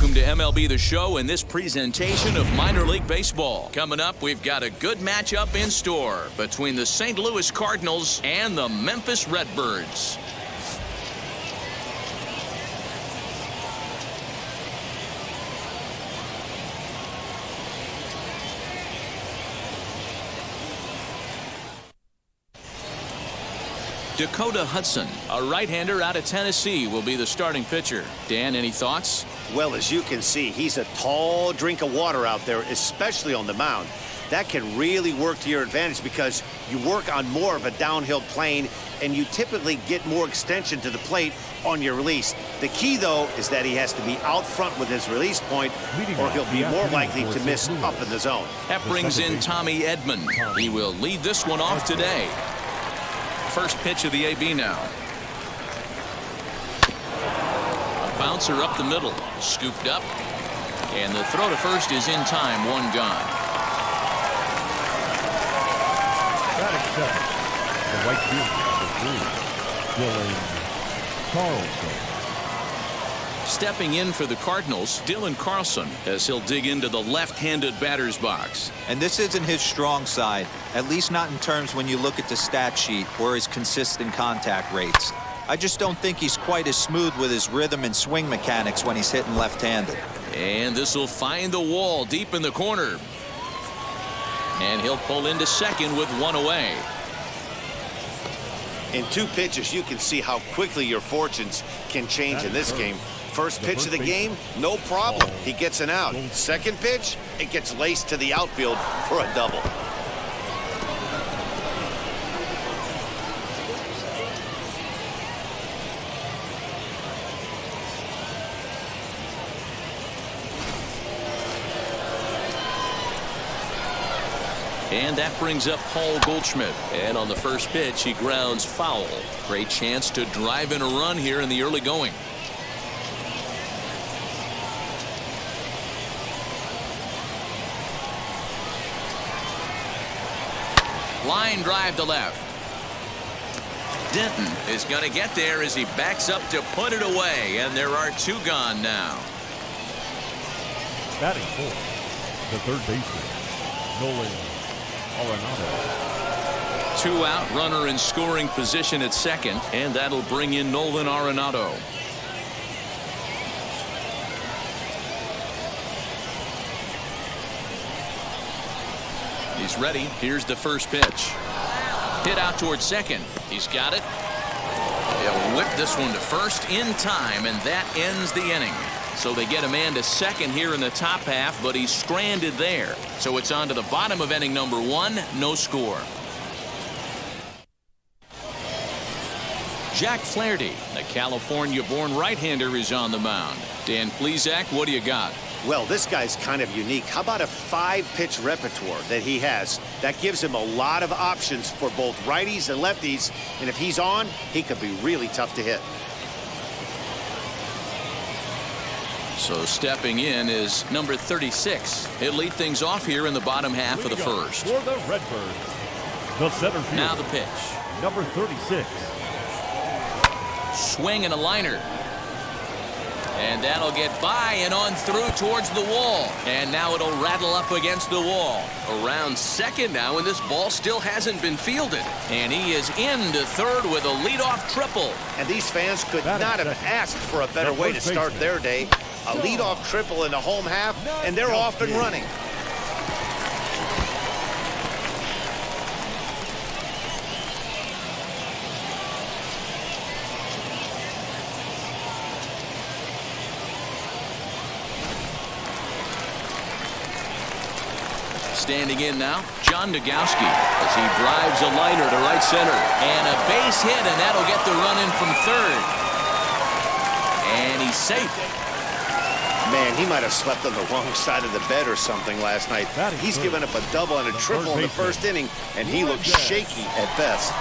Welcome to MLB The Show and this presentation of minor league baseball. Coming up, we've got a good matchup in store between the St. Louis Cardinals and the Memphis Redbirds. Dakota Hudson, a right-hander out of Tennessee, will be the starting pitcher. Dan, any thoughts? Well, as you can see, he's a tall drink of water out there, especially on the mound. That can really work to your advantage because you work on more of a downhill plane and you typically get more extension to the plate on your release. The key, though, is that he has to be out front with his release point or he'll be more likely to miss up in the zone. That brings in Tommy Edman. He will lead this one off today. First pitch of the AB now. A bouncer up the middle, scooped up, and the throw to first is in time, one gone. The right field, Carlson. Stepping in for the Cardinals, Dylan Carlson, as he'll dig into the left-handed batter's box. And this isn't his strong side, at least not in terms when you look at the stat sheet or his consistent contact rates. I just don't think he's quite as smooth with his rhythm and swing mechanics when he's hitting left-handed. And this will find the wall deep in the corner. And he'll pull into second with one away. In two pitches, you can see how quickly your fortunes can change in this game. First pitch of the game, no problem. He gets an out. Second pitch, it gets laced to the outfield for a double. And that brings up Paul Goldschmidt. And on the first pitch, he grounds foul. Great chance to drive in a run here in the early going. Line drive to left. Denton is going to get there as he backs up to put it away, and there are two gone now. Batting fourth, the third baseman, Nolan Arenado. Two out, runner in scoring position at second, and that'll bring in Nolan Arenado. He's ready. Here's the first pitch. Hit out towards second. He's got it. He'll whip this one to first in time, and that ends the inning. So they get a man to second here in the top half, but he's stranded there. So it's on to the bottom of inning number one. No score. Jack Flaherty, the California-born right-hander, is on the mound. Dan Plesac, what do you got? Well, this guy's kind of unique. How about a 5-pitch repertoire that he has? That gives him a lot of options for both righties and lefties. And if he's on, he could be really tough to hit. So stepping in is number 36. He'll lead things off here in the bottom half of the first. For the Redbirds, the center field. Now the pitch. Number 36. Swing and a liner. And that'll get by and on through towards the wall. And now it'll rattle up against the wall. Around second now, and this ball still hasn't been fielded. And he is into third with a leadoff triple. And these fans could not have asked for a better way to start their day. A leadoff triple in the home half, and they're off and running. Standing in now, John Nogowski, as he drives a liner to right center. And a base hit, and that'll get the run in from third. And he's safe. Man, he might have slept on the wrong side of the bed or something last night. He's given up a double and a triple in the first inning, and he looks shaky at best.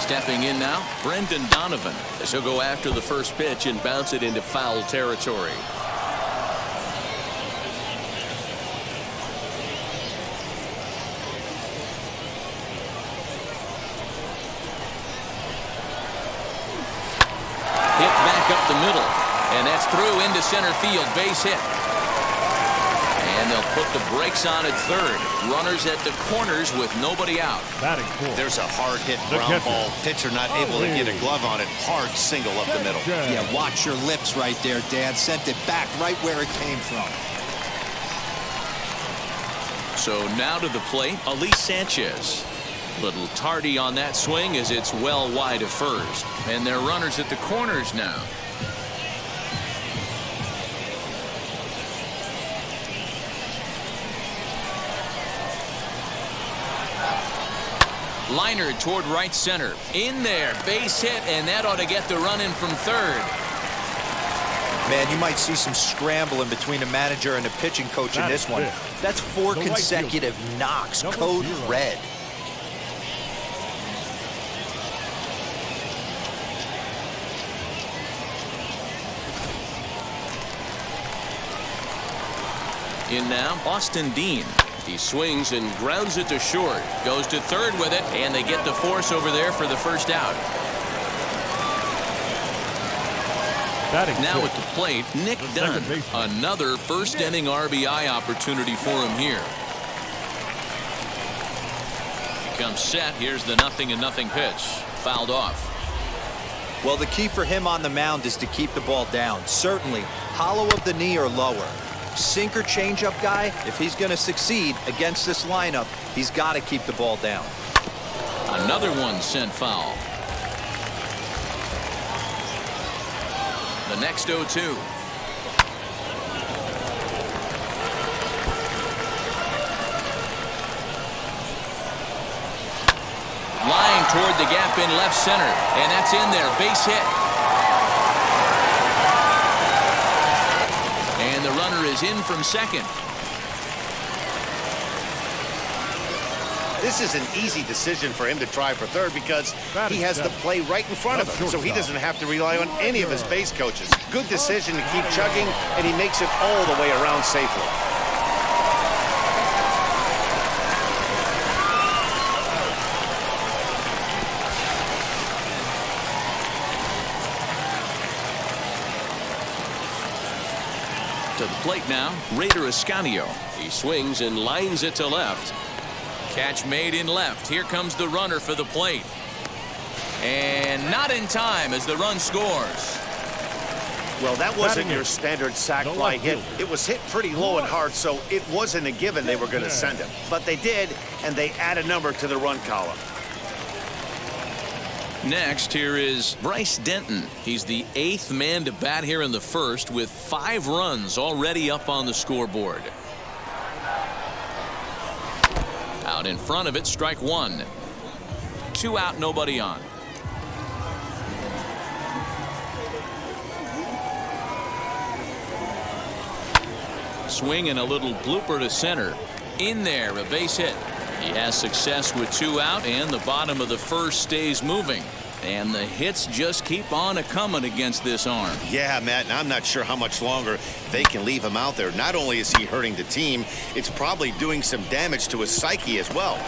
Stepping in now, Brendan Donovan, as he'll go after the first pitch and bounce it into foul territory. And that's through into center field. Base hit. And they'll put the brakes on at third. Runners at the corners with nobody out. Batting fourth. There's a hard hit ground ball. Pitcher not able to get a glove on it. Hard single up the middle. Yeah, watch your lips right there, Dad. Sent it back right where it came from. So now to the plate, Elise Sanchez. Little tardy on that swing as it's well wide of first. And they're runners at the corners now. Liner toward right center. In there. Base hit, and that ought to get the run in from third. Man, you might see some scrambling between the manager and the pitching coach in this one. That's 4 consecutive knocks. Code red. In now, Austin Dean. He swings and grounds it to short. Goes to third with it, and they get the force over there for the first out. Now at the plate, Nick Dunn. Another first inning RBI opportunity for him here. Comes set. Here's the 0-0 pitch. Fouled off. Well, the key for him on the mound is to keep the ball down. Certainly, hollow of the knee or lower. Sinker changeup guy, if he's going to succeed against this lineup, he's got to keep the ball down. Another one sent foul. The next 0-2. Line toward the gap in left center, and that's in there. Base hit. And the runner is in from second. This is an easy decision for him to try for third because he has the play right in front of him, so he doesn't have to rely on any of his base coaches. Good decision to keep chugging, and he makes it all the way around safely. To the plate now, Raider Escanio. He swings and lines it to left. Catch made in left. Here comes the runner for the plate. And not in time as the run scores. Well, that wasn't your standard sac fly hit. It was hit pretty low and hard, so it wasn't a given they were going to send him. But they did, and they add a number to the run column. Next, here is Bryce Denton. He's the 8th man to bat here in the first with 5 runs already up on the scoreboard. Out in front of it, strike 1. 2 out, nobody on. Swing and a little blooper to center. In there, a base hit. He has success with 2 out, and the bottom of the first stays moving. And the hits just keep on a-coming against this arm. Yeah, Matt, and I'm not sure how much longer they can leave him out there. Not only is he hurting the team, it's probably doing some damage to his psyche as well.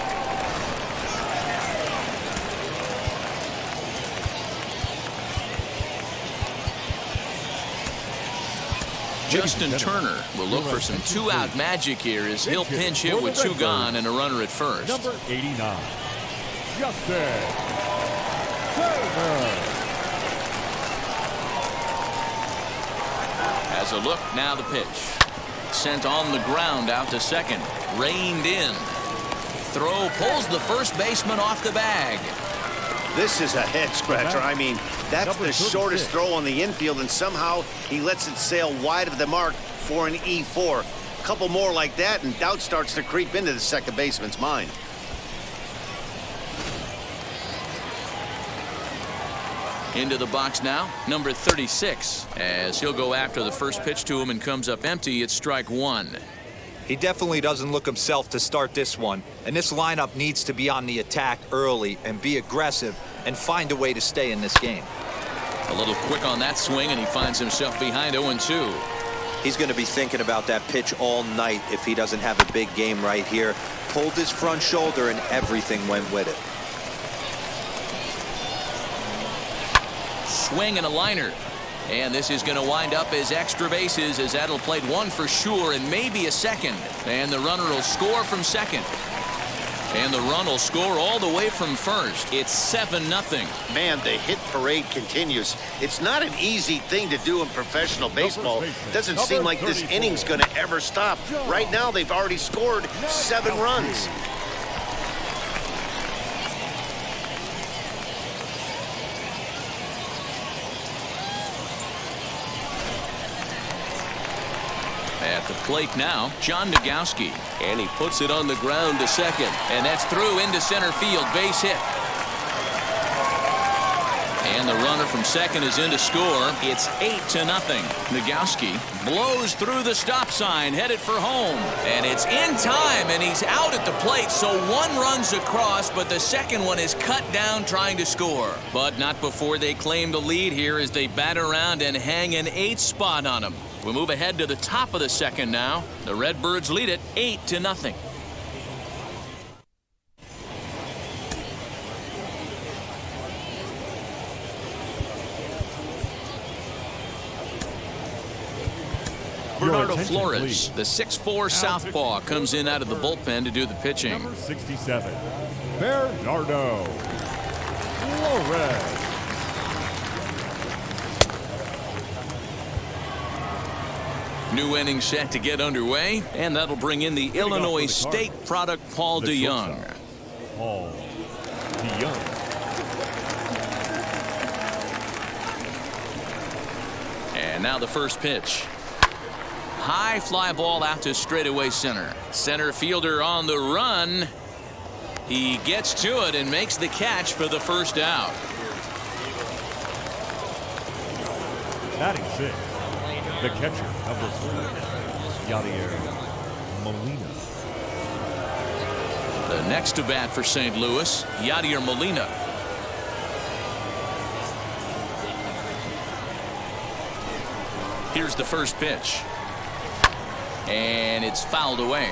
Justin Turner will look for some 2-out magic here as he'll pinch hit with 2 gone and a runner at first. Number 89, Justin Turner. Has a look, now the pitch. Sent on the ground out to second. Reined in. Throw pulls the first baseman off the bag. This is a head scratcher. I mean, that's the shortest throw on the infield, and somehow he lets it sail wide of the mark for an E4. A couple more like that, and doubt starts to creep into the second baseman's mind. Into the box now, number 36. As he'll go after the first pitch to him and comes up empty, it's strike 1. He definitely doesn't look himself to start this one, and this lineup needs to be on the attack early and be aggressive and find a way to stay in this game. A little quick on that swing, and he finds himself behind 0-2. He's going to be thinking about that pitch all night if he doesn't have a big game right here. Pulled his front shoulder and everything went with it. Swing and a liner. And this is going to wind up as extra bases, as that'll play one for sure and maybe a second. And the runner will score from second. And the run will score all the way from first. It's 7-0. Man, the hit parade continues. It's not an easy thing to do in professional baseball. Doesn't seem like this inning's going to ever stop. Right now, they've already scored 7 runs. At the plate now, John Nagowski. And he puts it on the ground to second. And that's through into center field. Base hit. And the runner from second is in to score. It's 8-0. Nagowski blows through the stop sign, headed for home. And it's in time, and he's out at the plate. So one runs across, but the second one is cut down trying to score. But not before they claim the lead here as they bat around and hang an 8th spot on him. We move ahead to the top of the second now. The Redbirds lead it 8-0. Bernardo Flores, the 6'4" southpaw, comes in out of the bullpen to do the pitching. Number 67, Bernardo Flores. New inning set to get underway, and that'll bring in the Illinois State product, Paul DeYoung. Paul DeYoung. And now the first pitch. High fly ball out to straightaway center. Center fielder on the run. He gets to it and makes the catch for the first out. Batting 6, the catcher, number 4, Yadier Molina. The next to bat for St. Louis, Yadier Molina. Here's the first pitch. And it's fouled away.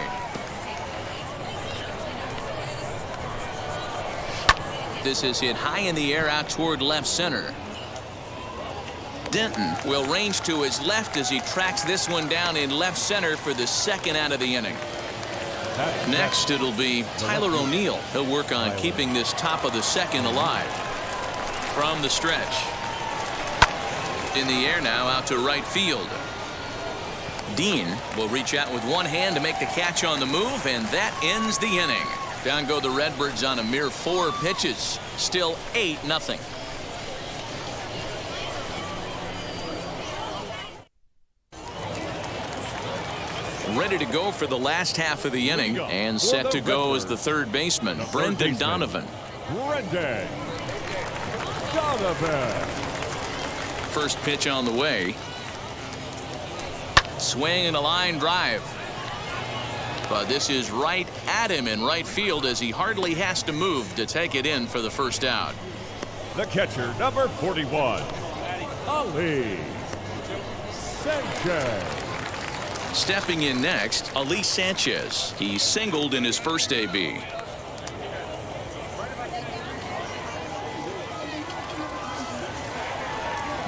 This is hit high in the air out toward left center. Denton will range to his left as he tracks this one down in left center for the second out of the inning. Next, it'll be Tyler O'Neill. He'll work on keeping this top of the second alive. From the stretch. In the air now out to right field. Dean will reach out with one hand to make the catch on the move, and that ends the inning. Down go the Redbirds on a mere 4 pitches. Still 8-0. Ready to go for the last half of the inning, and set to go as the third baseman, Brendan Donovan. Brendan Donovan. First pitch on the way. Swing and a line drive. But this is right at him in right field as he hardly has to move to take it in for the first out. The catcher, number 41, Ali Sanchez. Stepping in next, Ali Sanchez. He singled in his first AB.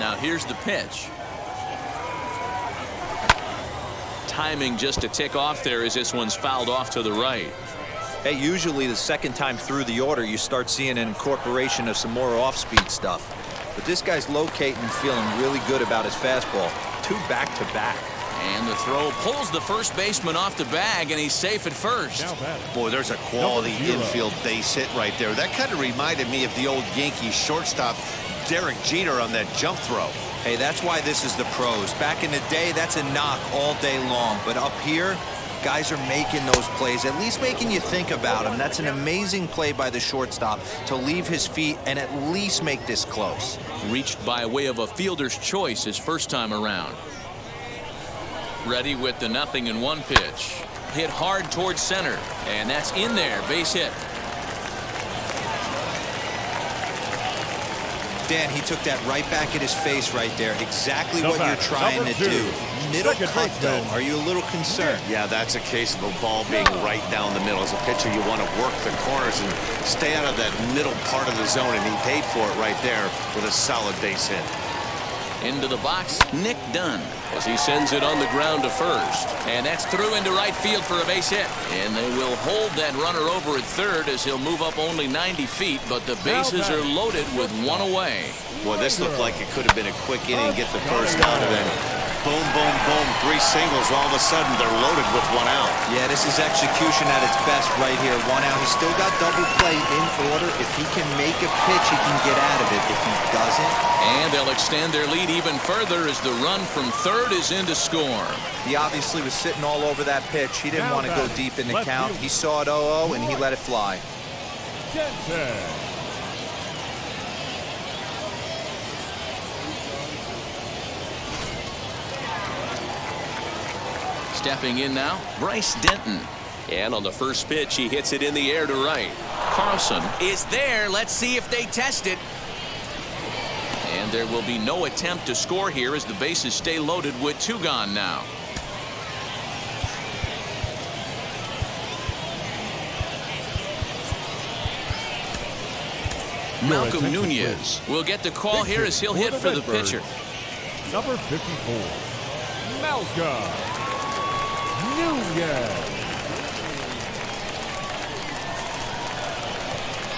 Now here's the pitch. Timing just to tick off there as this one's fouled off to the right. Hey, usually the second time through the order you start seeing an incorporation of some more off-speed stuff. But this guy's locating and feeling really good about his fastball. 2 back-to-back. And the throw pulls the first baseman off the bag, and he's safe at first. Boy, there's a quality infield base hit right there. That kind of reminded me of the old Yankees shortstop Derek Jeter on that jump throw. Hey, that's why this is the pros. Back in the day, that's a knock all day long. But up here, guys are making those plays, at least making you think about them. That's an amazing play by the shortstop to leave his feet and at least make this close. Reached by way of a fielder's choice his first time around. Ready with the 0-1 pitch. Hit hard towards center, and that's in there. Base hit. Dan, he took that right back at his face right there. Exactly what you're trying to do. Middle cut, though. Are you a little concerned? Yeah, that's a case of a ball being right down the middle. As a pitcher, you want to work the corners and stay out of that middle part of the zone, and he paid for it right there with a solid base hit. Into the box, Nick Dunn, as he sends it on the ground to first. And that's through into right field for a base hit. And they will hold that runner over at third as he'll move up only 90 feet, but the bases are loaded with one away. Well, this looked like it could have been a quick inning, get the first out, and then boom, boom, boom, 3 singles. All of a sudden, they're loaded with 1 out. Yeah, this is execution at its best right here. 1 out. He's still got double play in order. If he can make a pitch, he can get out of it. If he doesn't. And they'll extend their lead even further as the run from third is in to score. He obviously was sitting all over that pitch. He didn't want to go deep in the count. He saw it 0-0, and he let it fly. Stepping in now, Bryce Denton. And on the first pitch, he hits it in the air to right. Carlson is there. Let's see if they test it. And there will be no attempt to score here as the bases stay loaded with 2 gone now. Malcolm Nunez will get the call here as he'll hit for the pitcher. Number 54, Malcolm Nunez.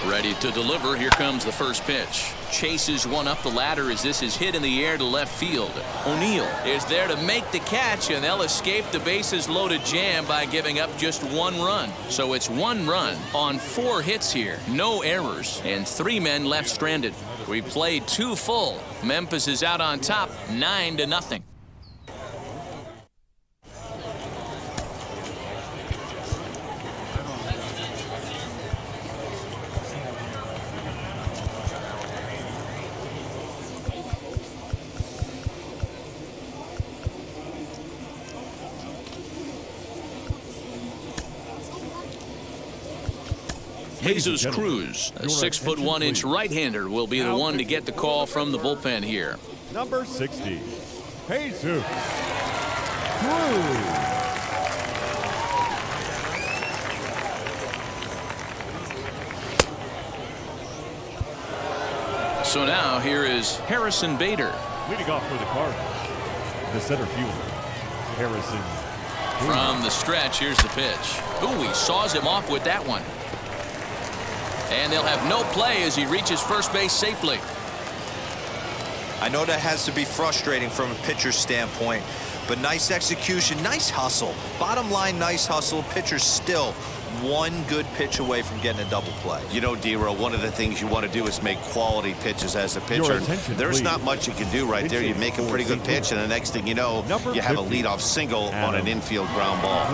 Ready to deliver. Here comes the first pitch. Chases one up the ladder as this is hit in the air to left field. O'Neill is there to make the catch, and they'll escape the bases loaded jam by giving up just 1 run. So it's 1 run on 4 hits here. No errors and 3 men left stranded. We played 2 full. Memphis is out on top 9-0. Jesus Cruz, a 6'1" right-hander, will be the one to get the call from the bullpen here. Number 60, Jesus Cruz. So now here is Harrison Bader. Leading off for the Cardinals, the center fielder, Harrison. From the stretch, here's the pitch. Ooh, he saws him off with that one. And they'll have no play as he reaches first base safely. I know that has to be frustrating from a pitcher's standpoint, but nice execution, nice hustle. Bottom line, nice hustle. Pitcher's still 1 good pitch away from getting a double play. You know, D-Row, one of the things you want to do is make quality pitches as a pitcher. There's not much you can do right there. You make a pretty good pitch, and the next thing you know, you have a leadoff single on an infield ground ball.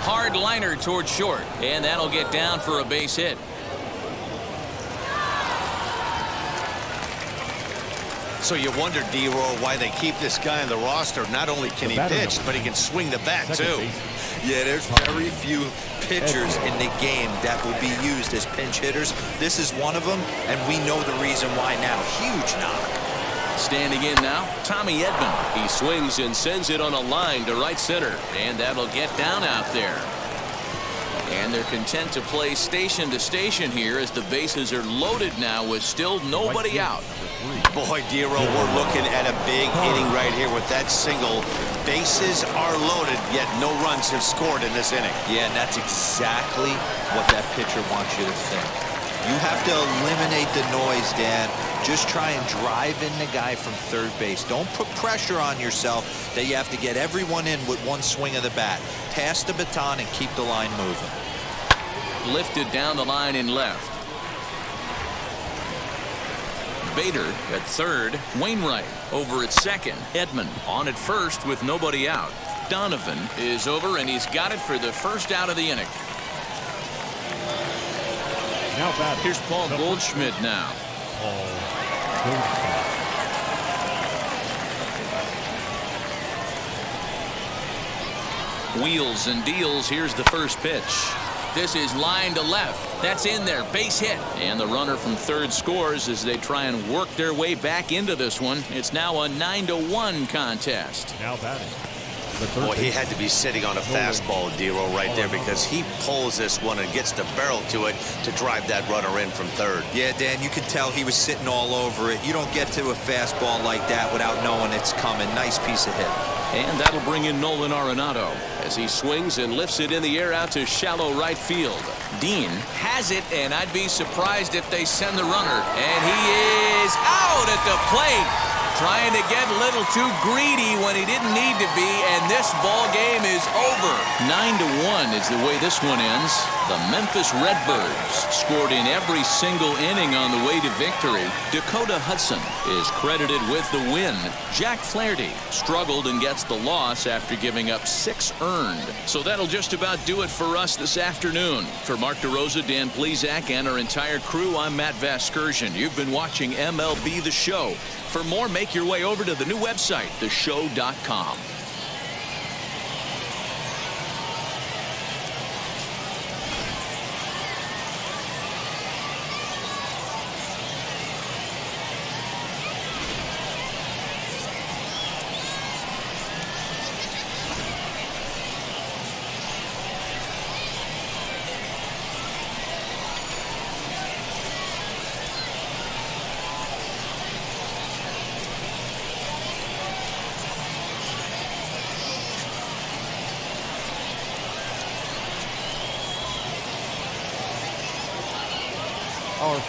Hard liner towards short, and that'll get down for a base hit. So you wonder, D-Roll, why they keep this guy on the roster. Not only can he pitch, but he can swing the bat, too. Yeah, there's very few pitchers in the game that will be used as pinch hitters. This is one of them, and we know the reason why now. Huge knock. Standing in now, Tommy Edman. He swings and sends it on a line to right center, and that'll get down out there. And they're content to play station to station here as the bases are loaded now with still nobody out. Boy, D-Roll, we're looking at a big inning right here with that single. Bases are loaded, yet no runs have scored in this inning. Yeah, and that's exactly what that pitcher wants you to think. You have to eliminate the noise, Dan. Just try and drive in the guy from third base. Don't put pressure on yourself that you have to get everyone in with 1 swing of the bat. Pass the baton and keep the line moving. Lifted down the line in left. Bader at third. Wainwright over at second. Edman on at first with nobody out. Donovan is over, and he's got it for the first out of the inning. Now batting. Here's Paul Goldschmidt now. Wheels and deals. Here's the first pitch. This is line to left. That's in there. Base hit. And the runner from third scores as they try and work their way back into this one. It's now a 9-1 contest. Now batting, Boy, he had to be sitting on a fastball, Dero, right there, because he pulls this one and gets the barrel to it to drive that runner in from third. Yeah, Dan, you could tell he was sitting all over it. You don't get to a fastball like that without knowing it's coming. Nice piece of hit. And that'll bring in Nolan Arenado as he swings and lifts it in the air out to shallow right field. Dean has it, and I'd be surprised if they send the runner. And he is out at the plate. Trying to get a little too greedy when he didn't need to be, and this ball game is over. 9-1 is the way this one ends. The Memphis Redbirds scored in every single inning on the way to victory. Dakota Hudson is credited with the win. Jack Flaherty struggled and gets the loss after giving up 6 earned. So that'll just about do it for us this afternoon. For Mark DeRosa, Dan Plesac, and our entire crew, I'm Matt Vasgersian. You've been watching MLB The Show. For more, make your way over to the new website, theshow.com.